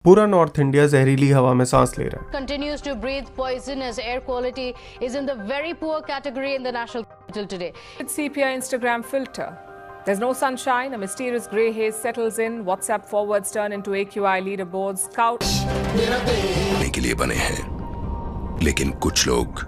पूरा north India जहरीली हवा में सांस ले रहा है। Continues to breathe poison as air quality is in the very poor category in the national capital today. With CPI Instagram filter. There's no sunshine, a mysterious grey haze settles in, WhatsApp forwards turn into AQI leaderboards, couch. के लिए बने हैं, लेकिन कुछ लोग।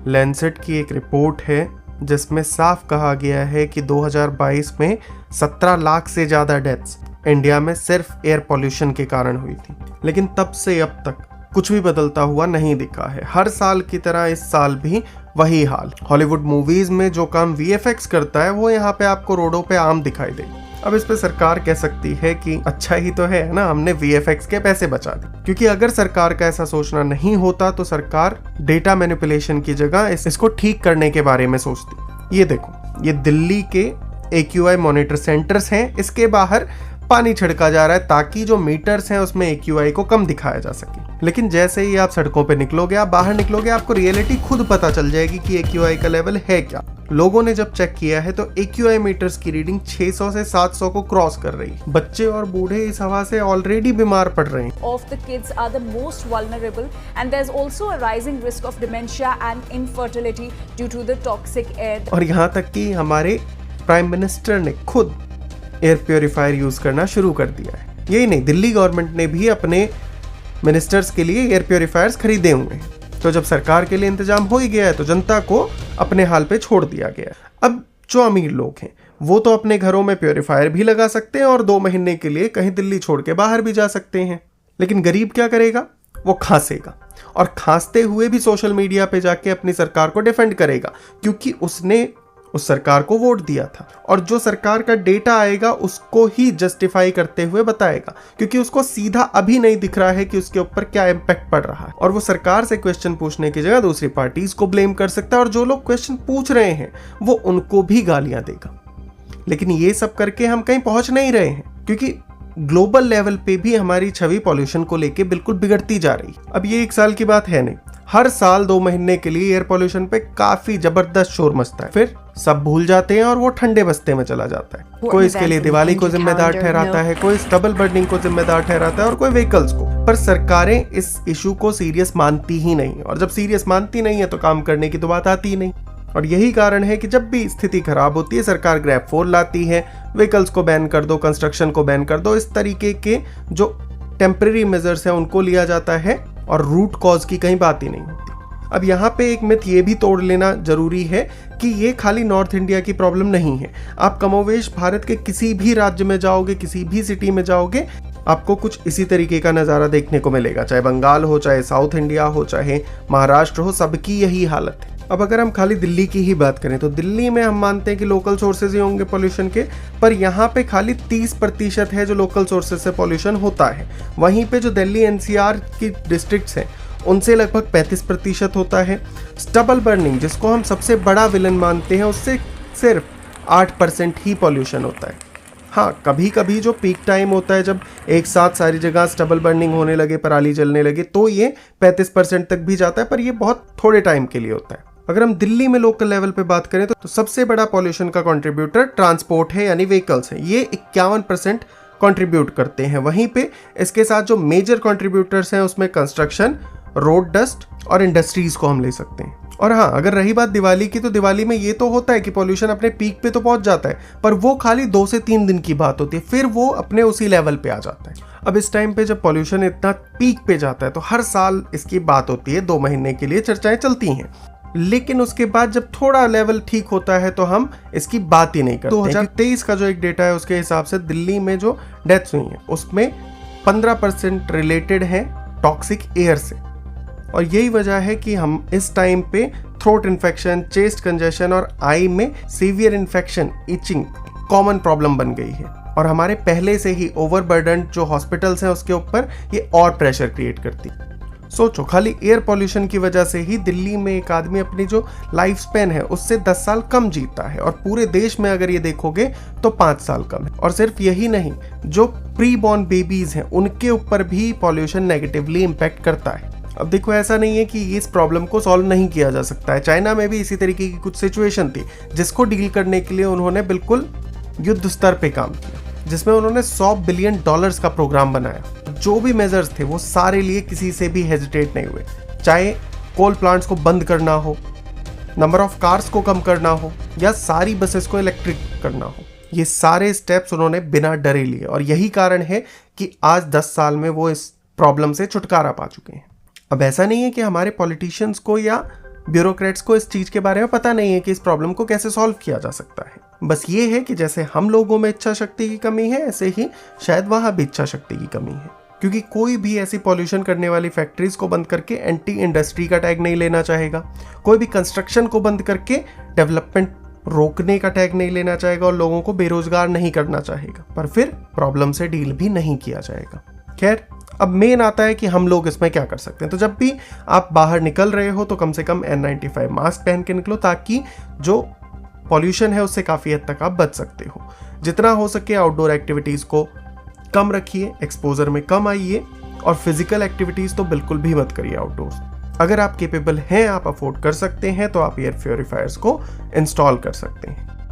Lancet की एक report है जिसमें साफ कहा गया है कि 2022 में 17 लाख से ज्यादा डेथ्स इंडिया में सिर्फ एयर पॉल्यूशन के कारण हुई थी। लेकिन तब से अब तक कुछ भी बदलता हुआ नहीं दिखा है। हर साल की तरह इस साल भी वही हाल। हॉलीवुड मूवीज में जो काम वीएफएक्स करता है वो यहाँ पे आपको रोडों पे आम दिखाई दे। अब इस पे सरकार कह सकती है कि अच्छा ही तो है ना, हमने वीएफएक्स के पैसे बचा दिए। क्योंकि अगर सरकार का ऐसा सोचना नहीं होता तो सरकार डेटा मैनिपुलेशन की जगह इसको ठीक करने के बारे में सोचती। ये देखो, ये दिल्ली के AQI मॉनिटर सेंटर्स हैं, इसके बाहर पानी छिड़का जा रहा है ताकि जो मीटर्स हैं उसमें AQI को कम दिखाया जा सके। लेकिन जैसे ही आप सड़कों पे निकलोगे, आप बाहर निकलोगे, आपको रियलिटी खुद पता चल जाएगी कि AQI का लेवल है क्या। लोगों ने जब चेक किया है तो AQI मीटर्स की रीडिंग 600 से 700 को क्रॉस कर रही है। बच्चे और बूढ़े इस हवा से ऑलरेडी बीमार पड़ रहे हैं। Of the kids are the most vulnerable and there's also a rising risk of dementia and infertility due to the toxic air. और यहाँ तक कि हमारे प्राइम मिनिस्टर ने खुद एयर प्योरीफायर यूज करना शुरू कर दिया है। यही नहीं, दिल्ली गवर्नमेंट ने भी अपने मिनिस्टर्स के लिए एयर प्योरीफायर्स खरीदे हुए हैं। तो जब सरकार के लिए इंतजाम हो ही गया है तो जनता को अपने हाल पे छोड़ दिया गया है। अब जो अमीर लोग हैं वो तो अपने घरों में प्योरीफायर भी लगा सकते हैं और 2 महीने के लिए कहीं दिल्ली छोड़ के बाहर भी जा सकते हैं। लेकिन गरीब क्या करेगा? वो खांसेगा, और खांसते हुए भी सोशल मीडिया पे जाके अपनी सरकार को डिफेंड करेगा, क्योंकि उसने उस सरकार को वोट दिया था। और जो सरकार का डेटा आएगा उसको ही जस्टिफाई करते हुए बताएगा, क्योंकि उसको सीधा अभी नहीं दिख रहा है कि उसके ऊपर क्या इम्पैक्ट पड़ रहा है। और वो सरकार से क्वेश्चन पूछने की जगह दूसरी पार्टीज को ब्लेम कर सकता है, और जो लोग क्वेश्चन पूछ रहे हैं वो उनको भी गालियां देगा। लेकिन ये सब करके हम कहीं पहुंच नहीं रहे हैं, क्योंकि ग्लोबल लेवल पे भी हमारी छवि पॉल्यूशन को लेके बिल्कुल बिगड़ती जा रही है। अब ये एक साल की बात है नहीं, हर साल 2 महीने के लिए एयर पॉल्यूशन पे काफी जबरदस्त शोर मचता है, फिर सब भूल जाते हैं और वो ठंडे बस्ते में चला जाता है। कोई इसके लिए दिवाली को जिम्मेदार ठहराता है, कोई स्टबल बर्निंग को जिम्मेदार ठहराता है, और कोई व्हीकल्स को। पर सरकारें इस इशू को सीरियस मानती ही नहीं, और जब सीरियस मानती नहीं है तो काम करने की तो बात आती ही नहीं। और यही कारण है कि जब भी स्थिति खराब होती है सरकार ग्रैब 4 लाती है, व्हीकल्स को बैन कर दो, कंस्ट्रक्शन को बैन कर दो। इस तरीके के जो टेम्पररी मेजर्स हैं उनको लिया जाता है और रूट कॉज की कहीं बात ही नहीं होती। अब यहाँ पे एक मिथ ये भी तोड़ लेना जरूरी है कि ये खाली नॉर्थ इंडिया की प्रॉब्लम नहीं है। आप कमोवेश भारत के किसी भी राज्य में जाओगे, किसी भी सिटी में जाओगे, आपको कुछ इसी तरीके का नज़ारा देखने को मिलेगा। चाहे बंगाल हो, चाहे साउथ इंडिया हो, चाहे महाराष्ट्र हो, सबकी यही हालत है। अब अगर हम खाली दिल्ली की ही बात करें तो दिल्ली में हम मानते हैं कि लोकल सोर्सेज ही होंगे पॉल्यूशन के, पर यहाँ पे खाली 30% है जो लोकल सोर्सेज से पॉल्यूशन होता है। वहीं पे जो दिल्ली NCR की डिस्ट्रिक्ट्स हैं उनसे लगभग 35% होता है। स्टबल बर्निंग, जिसको हम सबसे बड़ा विलन मानते हैं, उससे सिर्फ 8% ही पॉल्यूशन होता है। हाँ, कभी कभी जो पीक टाइम होता है जब एक साथ सारी जगह स्टबल बर्निंग होने लगे, पराली जलने लगे, तो ये 35% तक भी जाता है, पर ये बहुत थोड़े टाइम के लिए होता है। अगर हम दिल्ली में लोकल लेवल पे बात करें तो सबसे बड़ा पॉल्यूशन का कंट्रीब्यूटर ट्रांसपोर्ट है, यानी व्हीकल्स है। ये 51% कंट्रीब्यूट करते हैं। वहीं पे इसके साथ जो मेजर कंट्रीब्यूटर्स हैं उसमें कंस्ट्रक्शन, रोड डस्ट और इंडस्ट्रीज को हम ले सकते हैं। और हाँ, अगर रही बात दिवाली की, तो दिवाली में ये तो होता है कि पॉल्यूशन अपने पीक पे तो पहुंच जाता है, पर वो खाली 2 से 3 दिन की बात होती है, फिर वो अपने उसी लेवल पे आ जाता है। अब इस टाइम पे जब पॉल्यूशन इतना पीक पे जाता है तो हर साल इसकी बात होती है, 2 महीने के लिए चर्चाएं चलती हैं। लेकिन उसके बाद जब थोड़ा लेवल ठीक होता है तो हम इसकी बात ही नहीं करते। 2023 का जो एक डेटा है उसके हिसाब से दिल्ली में जो डेथ्स हुई हैं उसमें 15% रिलेटेड है टॉक्सिक एयर से। और यही वजह है कि हम इस टाइम पे थ्रोट इन्फेक्शन, चेस्ट कंजेशन और आई में severe infection, itching common problem बन गई है। और हमारे पहले से ही ओवरबर्डन जो हॉस्पिटल्स हैं उसके ऊपर ये और प्रेशर क्रिएट करती है। सोचो, खाली एयर पॉल्यूशन की वजह से ही दिल्ली में एक आदमी अपनी जो लाइफ स्पैन है उससे 10 साल कम जीता है, और पूरे देश में अगर ये देखोगे तो 5 साल कम है। और सिर्फ यही नहीं, जो प्री बॉर्न बेबीज हैं उनके ऊपर भी पॉल्यूशन नेगेटिवली इम्पैक्ट करता है। अब देखो, ऐसा नहीं है कि इस प्रॉब्लम को सॉल्व नहीं किया जा सकता है। चाइना में भी इसी तरीके की कुछ सिचुएशन थी जिसको डील करने के लिए उन्होंने बिल्कुल युद्ध स्तर पे काम किया। जिसमें उन्होंने $100 बिलियन का प्रोग्राम बनाया। जो भी मेजर्स थे वो सारे लिए, किसी से भी हेजिटेट नहीं हुए, चाहे कोल प्लांट्स को बंद करना हो, नंबर ऑफ कार्स को कम करना हो या सारी बसेस को इलेक्ट्रिक करना हो। ये सारे स्टेप्स उन्होंने बिना डरे लिए और यही कारण है कि आज 10 साल में वो इस प्रॉब्लम से छुटकारा पा चुके हैं। अब ऐसा नहीं है कि हमारे पॉलिटिशियंस को या ब्यूरोक्रेट्स को इस चीज के बारे में पता नहीं है कि इस प्रॉब्लम को कैसे सॉल्व किया जा सकता है। बस ये है कि जैसे हम लोगों में इच्छा शक्ति की कमी है, ऐसे ही शायद वहां भी इच्छा शक्ति की कमी है, क्योंकि कोई भी ऐसी पॉल्यूशन करने वाली फैक्ट्रीज को बंद करके एंटी इंडस्ट्री का टैग नहीं लेना चाहेगा, कोई भी कंस्ट्रक्शन को बंद करके डेवलपमेंट रोकने का टैग नहीं लेना चाहेगा और लोगों को बेरोजगार नहीं करना चाहेगा, पर फिर प्रॉब्लम से डील भी नहीं किया जाएगा। खैर, अब मेन आता है कि हम लोग इसमें क्या कर सकते हैं। तो जब भी आप बाहर निकल रहे हो तो कम से कम N95 मास्क पहन के निकलो, ताकि जो पॉल्यूशन है उससे काफ़ी हद तक आप बच सकते हो। जितना हो सके आउटडोर एक्टिविटीज़ को कम रखिए, एक्सपोजर में कम आइए और फिजिकल एक्टिविटीज़ तो बिल्कुल भी मत करिए आउटडोर्स। अगर आप केपेबल हैं, आप अफोर्ड कर सकते हैं, तो आप एयर प्योरीफायर्स को इंस्टॉल कर सकते हैं।